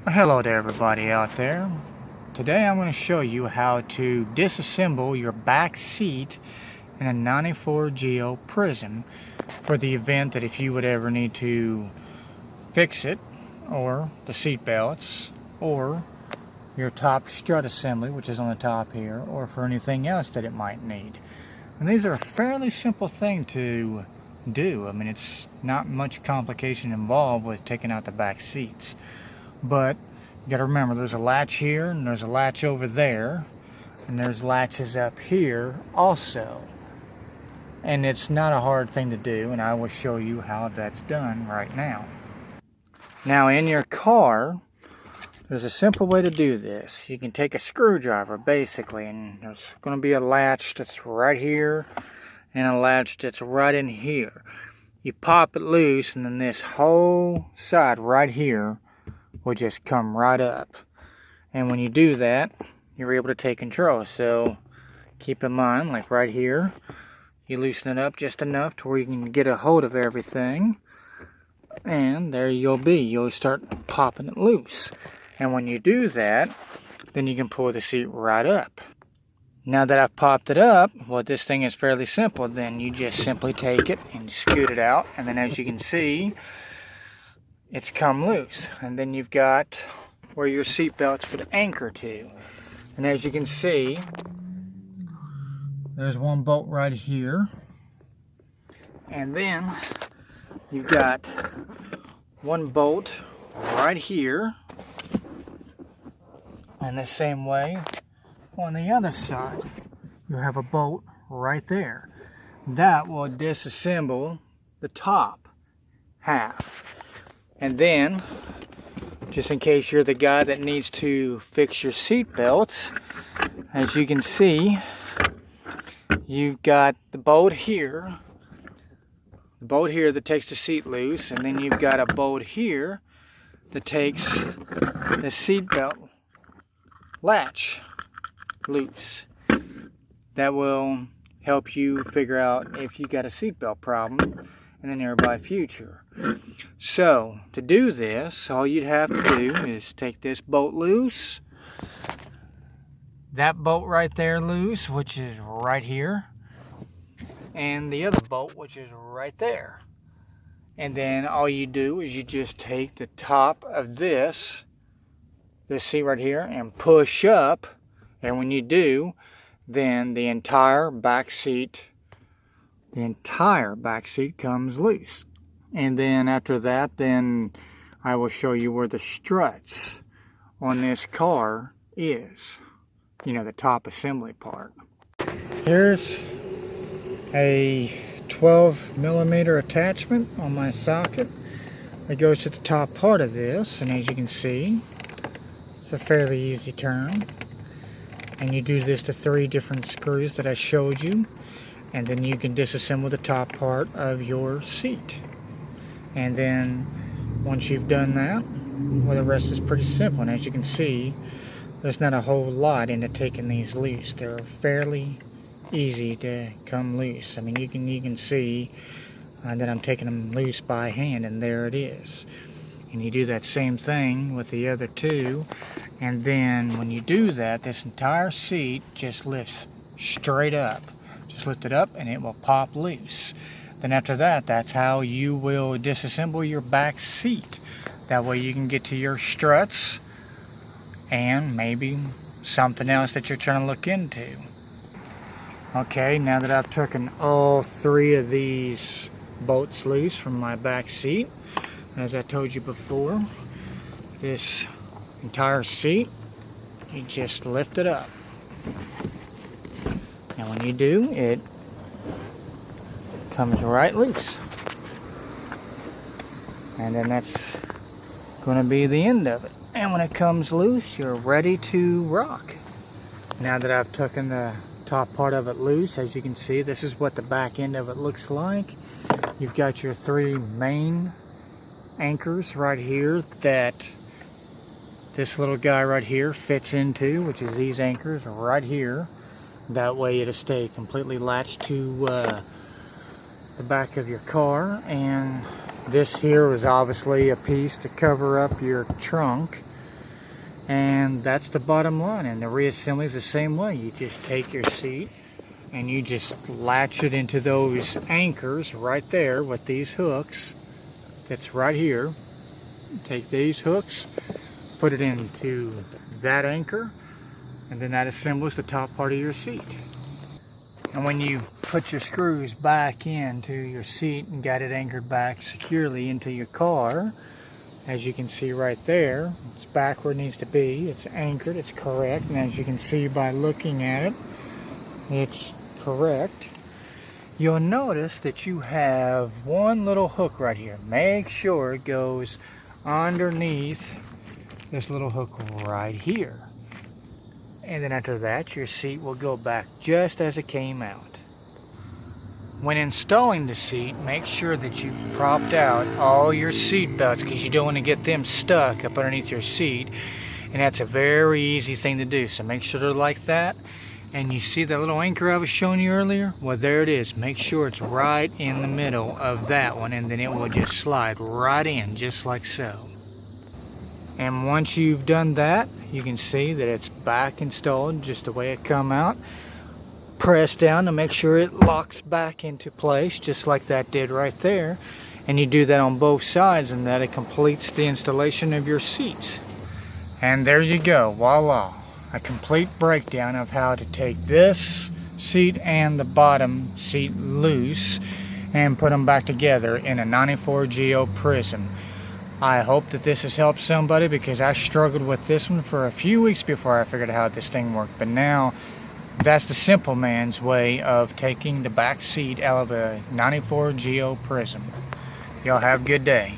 Hello to everybody out there. Today I'm going to show you how to disassemble your back seat in a 94 Geo Prizm for the event that if you would ever need to fix it, or the seat belts, or your top strut assembly, which is on the top here, or for anything else that it might need. And these are a fairly simple thing to do. I mean, it's not much complication involved with taking out the back seats. But you got to remember, there's a latch here and there's a latch over there, and there's latches up here also. And it's not a hard thing to do, and I will show you how that's done right now. Now in your car, there's a simple way to do this. You can take a screwdriver basically, and there's going to be a latch that's right here and a latch that's right in here. You pop it loose, and then this whole side right here will just come right up. And when you do that, you're able to take control. So keep in mind, like right here, you loosen it up just enough to where you can get a hold of everything, and there you'll be. You'll start popping it loose. And when you do that, then you can pull the seat right up. Now that I've popped it up, well, this thing is fairly simple. Then you just simply take it and scoot it out, and then as you can see, it's come loose. And then you've got where your seat belts would anchor to. And as you can see, there's one bolt right here. And then you've got one bolt right here. And the same way on the other side, you have a bolt right there. That will disassemble the top half. And then, just in case you're the guy that needs to fix your seat belts, as you can see, you've got the bolt here that takes the seat loose, and then you've got a bolt here that takes the seat belt latch loose. That will help you figure out if you got a seatbelt problem in the nearby future. So to do this, all you'd have to do is take this bolt loose, that bolt right there loose, which is right here, and the other bolt, which is right there. And then all you do is you just take the top of this seat right here and push up, and when you do, then the entire back seat comes loose. And then after that, then I will show you where the struts on this car is, you know, the top assembly part. Here's a 12mm attachment on my socket that goes to the top part of this, and as you can see, it's a fairly easy turn. And you do this to 3 different screws that I showed you, and then you can disassemble the top part of your seat. And then once you've done that, well, the rest is pretty simple. And as you can see, there's not a whole lot into taking these loose. They're fairly easy to come loose. I mean, you can see that I'm taking them loose by hand, and there it is. And you do that same thing with the other 2, and then when you do that, this entire seat just lifts straight up. Just lift it up and it will pop loose. Then after that, that's how you will disassemble your back seat. That way you can get to your struts and maybe something else that you're trying to look into. Okay, now that I've taken all 3 of these bolts loose from my back seat, as I told you before, this entire seat, you just lift it up. And when you do, it comes right loose. And then that's going to be the end of it. And when it comes loose, you're ready to rock. Now that I've taken the top part of it loose, as you can see, this is what the back end of it looks like. You've got your 3 main anchors right here that this little guy right here fits into, which is these anchors right here. That way it'll stay completely latched to the back of your car. And this here is obviously a piece to cover up your trunk And that's the bottom line. And the reassembly is the same way. You just take your seat and you just latch it into those anchors right there with these hooks. That's right here. Take these hooks, put it into that anchor, and then that assembles the top part of your seat. And when you put your screws back into your seat and got it anchored back securely into your car, as you can see right there, it's back where it needs to be. It's anchored, it's correct, and as you can see by looking at it, it's correct. You'll notice that you have one little hook right here. Make sure it goes underneath this little hook right here. And then after that, your seat will go back just as it came out. When installing the seat, make sure that you propped out all your seat belts, because you don't want to get them stuck up underneath your seat. And that's a very easy thing to do. So make sure they're like that. And you see that little anchor I was showing you earlier? Well, there it is. Make sure it's right in the middle of that one, and then it will just slide right in, just like so. And once you've done that, you can see that it's back installed just the way it come out. Press down to make sure it locks back into place, just like that did right there. And you do that on both sides, and that it completes the installation of your seats. And there you go, voila. A complete breakdown of how to take this seat and the bottom seat loose and put them back together in a 94 Geo Prizm. I hope that this has helped somebody, because I struggled with this one for a few weeks before I figured out how this thing worked. But now, that's the simple man's way of taking the back seat out of a 94 Geo Prizm. Y'all have a good day.